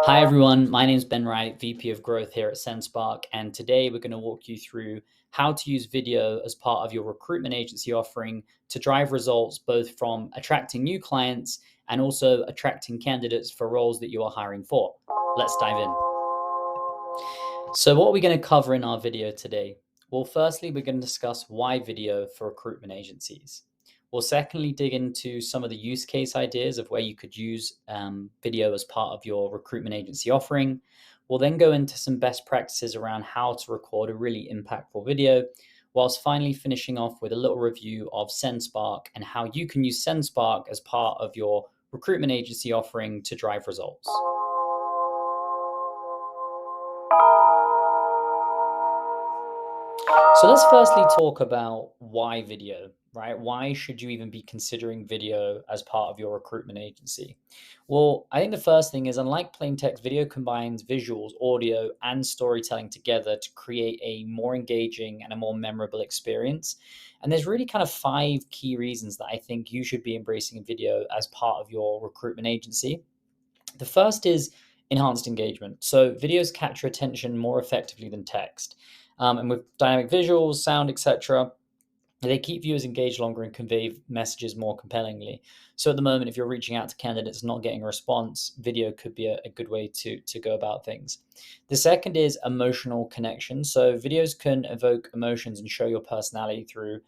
Hi everyone, my name is Ben Wright, VP of Growth here at Sendspark, and today we're going to walk you through how to use video as part of your recruitment agency offering to drive results both from attracting new clients and also attracting candidates for roles that you are hiring for. Let's dive in. So, what are we going to cover in our video today? Well, firstly, we're going to discuss why video for recruitment agencies. We'll secondly dig into some of the use case ideas of where you could use video as part of your recruitment agency offering. We'll then go into some best practices around how to record a really impactful video, whilst finally finishing off with a little review of Sendspark and how you can use Sendspark as part of your recruitment agency offering to drive results. So let's firstly talk about why video, right? Why should you even be considering video as part of your recruitment agency? Well, I think the first thing is, unlike plain text, video combines visuals, audio, and storytelling together to create a more engaging and a more memorable experience. And there's really kind of five key reasons that I think you should be embracing video as part of your recruitment agency. The first is enhanced engagement. So videos capture attention more effectively than text. And with dynamic visuals, sound, etc., they keep viewers engaged longer and convey messages more compellingly. So at the moment, if you're reaching out to candidates not getting a response, video could be a good way to go about things. The second is emotional connection. So videos can evoke emotions and show your personality through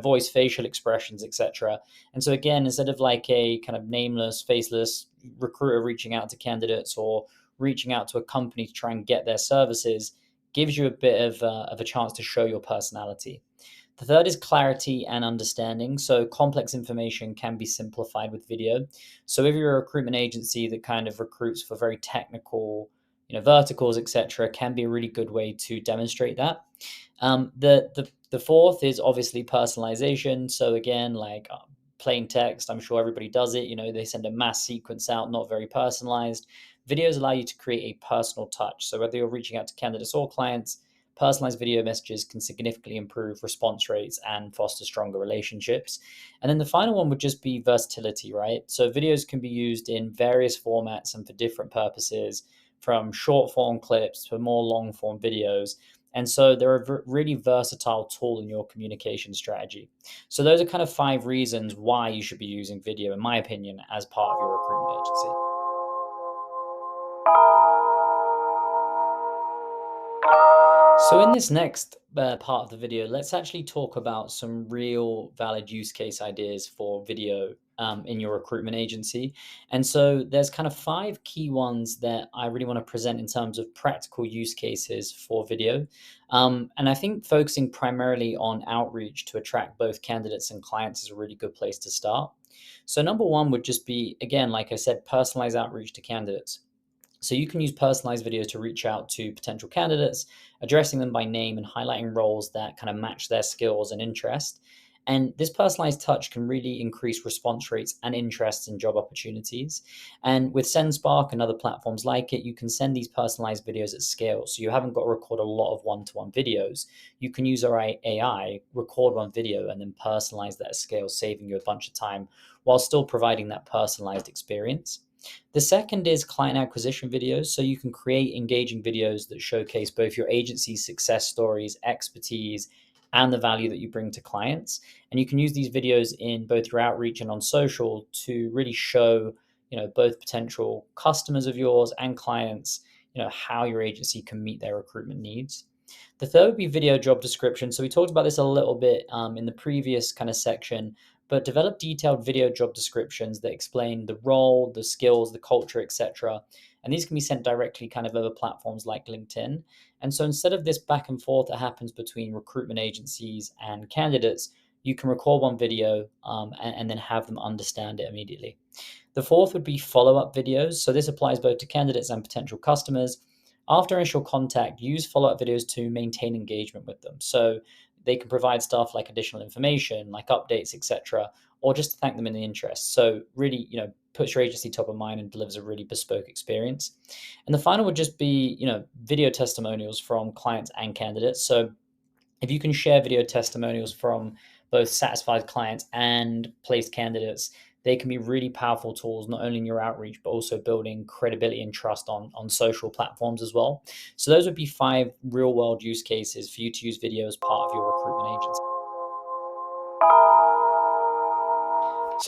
voice, facial expressions, etc. And so again, instead of like a kind of nameless, faceless recruiter reaching out to candidates or reaching out to a company to try and get their services, gives you a bit of a chance to show your personality. The third is clarity and understanding. So complex information can be simplified with video. So if you're a recruitment agency that kind of recruits for very technical, verticals, etc., can be a really good way to demonstrate that. The fourth is obviously personalization. So again, like plain text, I'm sure everybody does it. They send a mass sequence out, not very personalized. Videos allow you to create a personal touch. So whether you're reaching out to candidates or clients, personalized video messages can significantly improve response rates and foster stronger relationships. And then the final one would just be versatility, right? So videos can be used in various formats and for different purposes, from short form clips to more long form videos. And so they're a really versatile tool in your communication strategy. So those are kind of five reasons why you should be using video, in my opinion, as part of your recruitment agency. So in this next part of the video, let's actually talk about some real valid use case ideas for video in your recruitment agency. And so there's kind of five key ones that I really want to present in terms of practical use cases for video. And I think focusing primarily on outreach to attract both candidates and clients is a really good place to start. So number one would just be, again, like I said, personalized outreach to candidates. So you can use personalized videos to reach out to potential candidates, addressing them by name and highlighting roles that kind of match their skills and interest. And this personalized touch can really increase response rates and interest in job opportunities. And with Sendspark and other platforms like it, you can send these personalized videos at scale. So you haven't got to record a lot of one-to-one videos. You can use our AI, record one video, and then personalize that at scale, saving you a bunch of time while still providing that personalized experience. The second is client acquisition videos. So you can create engaging videos that showcase both your agency's success stories, expertise, and the value that you bring to clients. And you can use these videos in both your outreach and on social to really show, both potential customers of yours and clients, how your agency can meet their recruitment needs. The third would be video job description. So we talked about this a little bit in the previous kind of section, but develop detailed video job descriptions that explain the role, the skills, the culture, etc. And these can be sent directly kind of over platforms like LinkedIn. And so instead of this back and forth that happens between recruitment agencies and candidates, you can record one video and then have them understand it immediately. The fourth would be follow-up videos. So this applies both to candidates and potential customers. After initial contact, use follow-up videos to maintain engagement with them. So they can provide stuff like additional information, like updates, etc., or just to thank them in the interest. So really, puts your agency top of mind and delivers a really bespoke experience. And the final would just be, video testimonials from clients and candidates. So if you can share video testimonials from both satisfied clients and placed candidates, they can be really powerful tools, not only in your outreach, but also building credibility and trust on social platforms as well. So those would be 5 real world use cases for you to use video as part of your recruitment agency.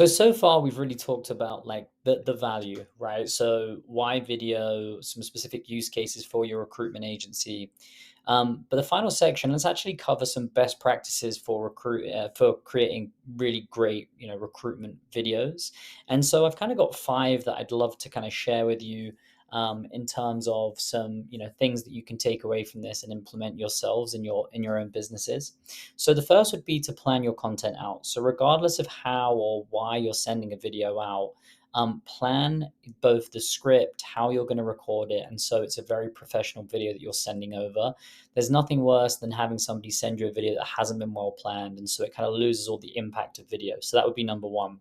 So far we've really talked about like the value, right? So why video, some specific use cases for your recruitment agency. But the final section, let's actually cover some best practices for for creating really great, recruitment videos. And so I've kind of got 5 that I'd love to kind of share with you, in terms of some, things that you can take away from this and implement yourselves in your own businesses. So the first would be to plan your content out. So regardless of how or why you're sending a video out, plan both the script, how you're going to record it, and so it's a very professional video that you're sending over. There's nothing worse than having somebody send you a video that hasn't been well planned, and so it kind of loses all the impact of video. So that would be number one.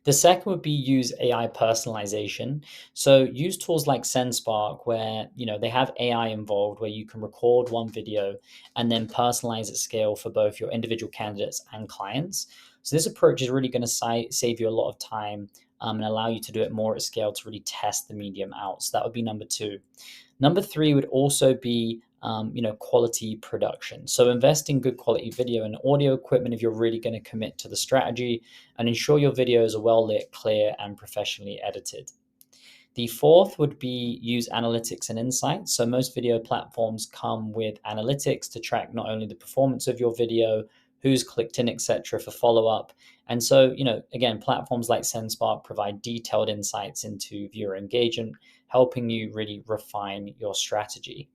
The second would be use AI personalization. So use tools like Sendspark where, they have AI involved where you can record one video and then personalize at scale for both your individual candidates and clients. So this approach is really going to save you a lot of time, and allow you to do it more at scale to really test the medium out. So that would be number two. Number three would also be, quality production. So invest in good quality video and audio equipment if you're really going to commit to the strategy, and ensure your videos are well lit, clear, and professionally edited. The fourth would be use analytics and insights. So most video platforms come with analytics to track not only the performance of your video, who's clicked in, etc., for follow up. And so, again, platforms like Sendspark provide detailed insights into viewer engagement, helping you really refine your strategy.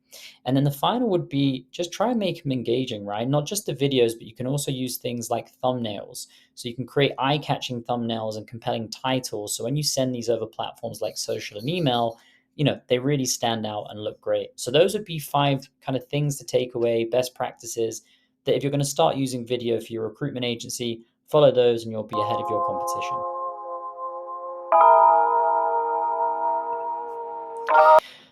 And then the final would be just try and make them engaging, right? Not just the videos, but you can also use things like thumbnails. So you can create eye-catching thumbnails and compelling titles. So when you send these over platforms like social and email, they really stand out and look great. So those would be 5 kind of things to take away, best practices that if you're going to start using video for your recruitment agency, follow those and you'll be ahead of your competition.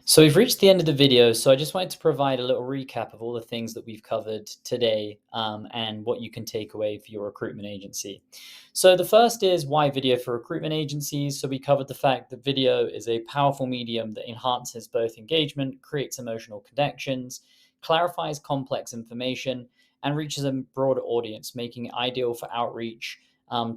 So we've reached the end of the video. So I just wanted to provide a little recap of all the things that we've covered today, and what you can take away for your recruitment agency. So the first is why video for recruitment agencies. So we covered the fact that video is a powerful medium that enhances both engagement, creates emotional connections, clarifies complex information, and reaches a broader audience, making it ideal for outreach,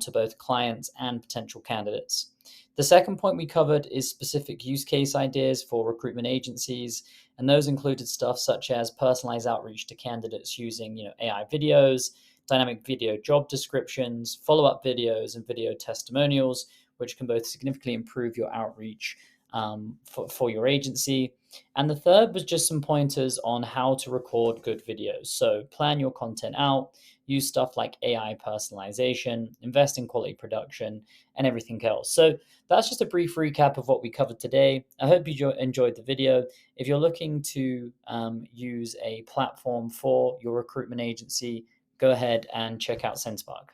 to both clients and potential candidates. The second point we covered is specific use case ideas for recruitment agencies, and those included stuff such as personalized outreach to candidates using, AI videos, dynamic video job descriptions, follow-up videos, and video testimonials, which can both significantly improve your outreach, for your agency. And the third was just some pointers on how to record good videos. So plan your content out, use stuff like AI personalization, invest in quality production, and everything else. So that's just a brief recap of what we covered today. I hope you enjoyed the video. If you're looking to, use a platform for your recruitment agency, go ahead and check out Sendspark.